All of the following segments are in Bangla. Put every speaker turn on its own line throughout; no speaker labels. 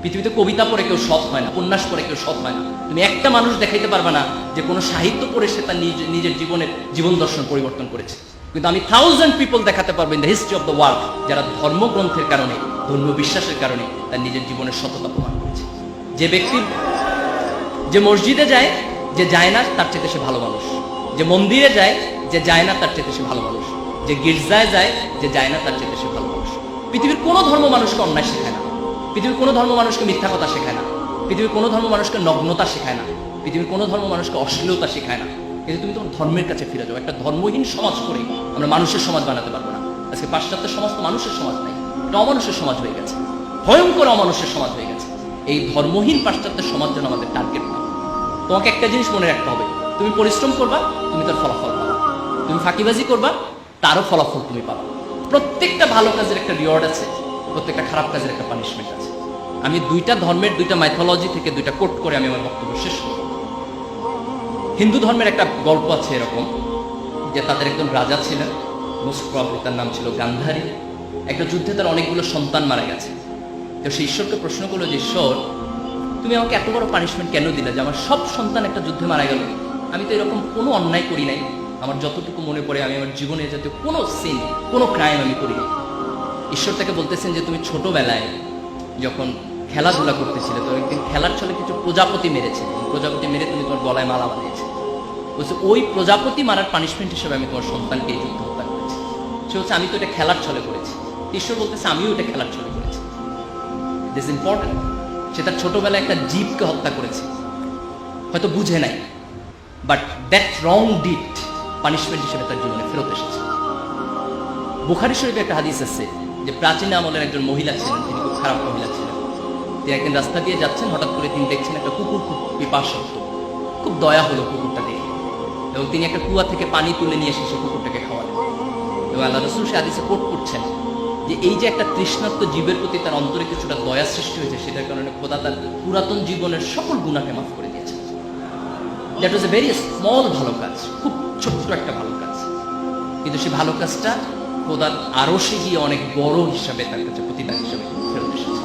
পৃথিবীতে কবিতা পড়ে কেউ সৎ হয় না, উপন্যাস পড়ে কেউ সৎ হয় না। তুমি একটা মানুষ দেখাইতে পারবে না যে কোনো সাহিত্য পড়ে সে তার নিজের জীবন দর্শন পরিবর্তন করেছে। কিন্তু আমি 1000 পিপল দেখাতে পারবো in the history of the world যারা ধর্মগ্রন্থের কারণে, ধর্মীয় বিশ্বাসের কারণে তার নিজের জীবনের সততা প্রমাণ করেছে। যে ব্যক্তি যে মসজিদে যায়, যে যায় না তার চেয়ে সে ভালো মানুষ। যে মন্দিরে যায়, যে যায় না তার চেয়ে সে ভালো মানুষ। যে গির্জায় যায়, যে যায় না তার চেয়ে সে ভালো মানুষ। পৃথিবীর কোনো ধর্ম মানুষকে অন্যায় শেখায় না, পৃথিবীর কোনো ধর্ম মানুষকে মিথ্যা কথা শেখায় না, পৃথিবীর কোনো ধর্ম মানুষকে নগ্নতা শেখায় না, পৃথিবীর কোনো ধর্ম মানুষকে অশ্লীলতা শেখায় না। কিন্তু তুমি তোমার ধর্মের কাছে ফিরে যাও। একটা ধর্মহীন সমাজ করে আমরা মানুষের সমাজ বানাতে পারবো না। আজকে পাশ্চাত্য সমাজ তো মানুষের সমাজ নাই, এটা অমানুষের সমাজ হয়ে গেছে, ভয়ঙ্কর অমানুষের সমাজ হয়ে গেছে। এই ধর্মহীন পাশ্চাত্য সমাজ যেন আমাদের টার্গেট না। তোমাকে একটা জিনিস মনে রাখতে হবে, তুমি পরিশ্রম করবা, তুমি তার ফলাফল পাবা। তুমি ফাঁকিবাজি করবা, তারও ফলাফল তুমি পাবা। প্রত্যেকটা ভালো কাজের একটা রিওয়ার্ড আছে, প্রত্যেকটা খারাপ কাজের একটা পানিশমেন্ট আছে। আমি দুইটা ধর্মের দুইটা মাইথোলজি থেকে দুইটা কোট করে আমি আমার বক্তব্য শেষ করব। হিন্দু ধর্মের একটা গল্প আছে এরকম যে তাদের একজন রাজা ছিলেন, মোস্ট প্রবাবলি তার নাম ছিল গান্ধারী। একটা যুদ্ধে তার অনেকগুলো সন্তান মারা গেছে। তো সে ঈশ্বরকে প্রশ্ন করলো যে ঈশ্বর, তুমি আমাকে এত বড় পানিশমেন্ট কেন দিলে যে আমার সব সন্তান একটা যুদ্ধে মারা গেল? আমি তো এরকম কোনো অন্যায় করি নাই, আমার যতটুকু মনে পড়ে আমি আমার জীবনে জাতীয় কোনো সিন, কোনো ক্রাইম আমি করিনি। ঈশ্বর তাকে বলতেছেন যে তুমি ছোটবেলায় যখন খেলাধুলা করতেছিলে তো একদিন খেলার ছলে কিছু প্রজাপতি মেরেছে, প্রজাপতি মেরে তুমি তোমার গলায় মালা বানিয়েছে। বলছে ওই প্রজাপতি মারার পানিশমেন্ট হিসেবে আমি তোমার সন্তানকে এই যুদ্ধ হত্যা করেছি। সে হচ্ছে আমি তো এটা খেলার ছলে করেছি। ঈশ্বর বলতেছে আমিও এটা খেলার ছলে করেছি। This important. সে তার ছোটবেলায় একটা জীবকে হত্যা করেছে, হয়তো বুঝে নাই, but that wrong did punishment হিসেবে তার জীবনে ফেরত এসেছে। বুখারী শরীফে একটা হাদিস আছে যে প্রাচীন আমলের একজন মহিলা ছিলেন, তিনি খুব খারাপ মহিলা ছিলেন। তিনি একদিন রাস্তা দিয়ে যাচ্ছেন, হঠাৎ করে তিনি দেখছেন একটা কুকুর খুব পিপাসার্ত। খুব দয়া হলো কুকুরটা দেখে, এবং তিনি একটা কুয়া থেকে পানি তুলে নিয়ে এসে সে কুকুরটাকে খাওয়ালেন। এবং আল্লাহ রাসূল সে হাদিসে কোট করছেন যে এই যে একটা তৃষ্ণার্ত জীবের প্রতি তার অন্তরে কিছুটা দয়া সৃষ্টি হয়েছে, সেটার কারণে খোদা তার পুরাতন জীবনের সকল গুনাহকে মাফ করে দিয়েছে। That was a very small ভালো কাজ, খুব ছোট্ট একটা ভালো কাজ, কিন্তু সেই ভালো কাজটা খোদার আরশে গিয়ে অনেক বড় হিসাবে তার কাছে প্রতিদান হিসাবে ফেরত এসেছে।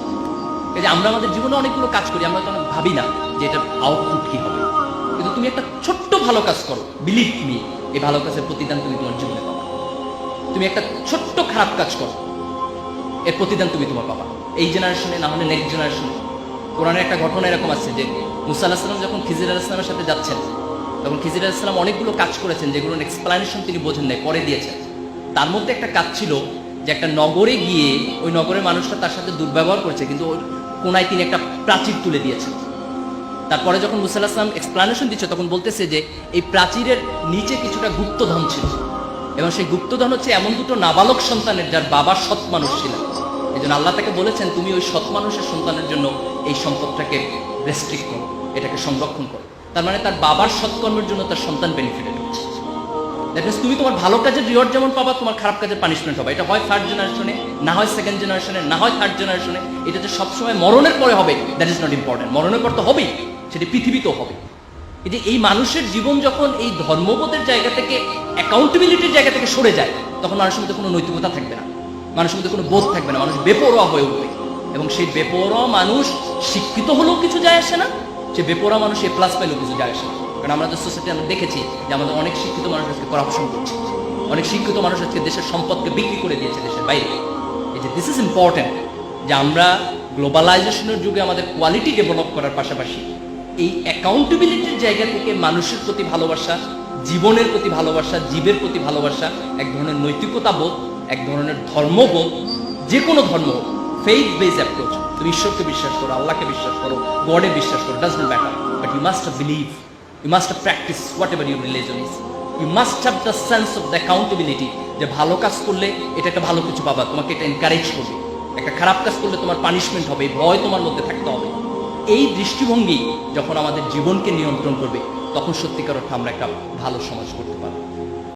এই যে আমরা আমাদের জীবনে অনেকগুলো কাজ করি, আমরা তো অনেক ভাবি না যে এটার আউটপুট কি হবে, কিন্তু তুমি একটা ছোট্ট ভালো কাজ করো, বিলিভ মি, এই ভালো কাজের প্রতিদান তুমি তোমার জীবনে পাবা। তুমি একটা ছোট্ট খারাপ কাজ করো, এর প্রতিদান তুমি তোমার পাবা, এই জেনারেশনে না হলে নেক্সট জেনারেশনে। কোরআনের একটা ঘটনা এরকম আছে যে মুসা আলাইহিস সালাম যখন খিজির আলাইহিস সালামের সাথে যাচ্ছেন, তখন খিজির আলাইহিস সালাম অনেকগুলো কাজ করেছেন যেগুলোর এক্সপ্লানেশন তিনি বোঝেন নাই, পরে দিয়েছেন। তার মধ্যে একটা কাজ ছিল যে একটা নগরে গিয়ে ওই নগরের মানুষরা তার সাথে দুর্ব্যবহার করেছে, কিন্তু ওই কোনায় তিনি একটা প্রাচীর তুলে দিয়েছেন। তারপরে যখন মুসা আলাইহিস সালাম এক্সপ্লানেশন দিচ্ছে তখন বলতেছে যে এই প্রাচীরের নিচে কিছুটা গুপ্তধন ছিল, এবং সেই গুপ্তধন হচ্ছে এমন দুটো নাবালক সন্তানের যার বাবা সৎ মানুষ ছিলেন। এই জন্য আল্লাহ তাকে বলেছেন তুমি ওই সৎ মানুষের সন্তানের জন্য এই সম্পদটাকে রেস্ট্রিক্ট করো, এটাকে সংরক্ষণ করো। তার মানে তার বাবার সৎকর্মের জন্য তার সন্তান বেনিফিটেড হচ্ছে। দ্যাট মিনস তুমি তোমার ভালো কাজের রিওয়ার্ড যেমন পাবা, তোমার খারাপ কাজের পানিশমেন্ট হবে। এটা হয় থার্ড জেনারেশনে, না হয় সেকেন্ড জেনারেশনে, না হয় থার্ড জেনারেশনে। এটা যে সবসময় মরণের পরে হবে দ্যাট ইজ নট ইম্পর্টেন্ট। মরণের পর তো হবেই, সেটি পৃথিবীতেও হবে। এই যে এই মানুষের জীবন যখন এই ধর্মবোধের জায়গা থেকে, অ্যাকাউন্টেবিলিটির জায়গা থেকে সরে যায়, তখন মানুষের মধ্যে কোনো নৈতিকতা থাকবে না, মানুষের মধ্যে কোনো বোধ থাকবে না, মানুষ বেপরোয়া হয়ে উঠবে। এবং সেই বেপরোয়া মানুষ শিক্ষিত হলেও কিছু যায় আসে না, সে বেপরোয়া মানুষ এ প্লাস পাইলেও কিছু যায় আসে না। কারণ আমাদের সোসাইটি আমরা দেখেছি যে আমাদের অনেক শিক্ষিত মানুষ আজকে করাপশন করছে, অনেক শিক্ষিত মানুষ আজকে দেশের সম্পদকে বিক্রি করে দিয়েছে দেশের বাইরে। এই যে দিস ইজ ইম্পর্টেন্ট যে আমরা গ্লোবালাইজেশনের যুগে আমাদের কোয়ালিটি ডেভেলপ করার পাশাপাশি এই অ্যাকাউন্টেবিলিটির জায়গা থেকে মানুষের প্রতি ভালোবাসা, জীবনের প্রতি ভালোবাসা, জীবের প্রতি ভালোবাসা, এক ধরনের নৈতিকতা বোধ, এক ধরনের ধর্মবোধ, যে কোনো ধর্ম, ফেইথ বেস অ্যাপ্রোচ। তুমি ঈশ্বরকে বিশ্বাস করো, আল্লাহকে বিশ্বাস করো, গডে বিশ্বাস করো, does not matter, but you must believe, you must practice whatever your religion is. You must have the sense of the accountability, যে ভালো কাজ করলে এটা একটা ভালো কিছু পাবা, তোমাকে এটা এনকারেজ করবে। একটা খারাপ কাজ করলে তোমার পানিশমেন্ট হবে, ভয় তোমার মধ্যে থাকতে হবে। এই দৃষ্টিভঙ্গি যখন আমাদের জীবনকে নিয়ন্ত্রণ করবে, তখন সত্যিকার অর্থে আমরা একটা ভালো সমাজ করতে পারবো।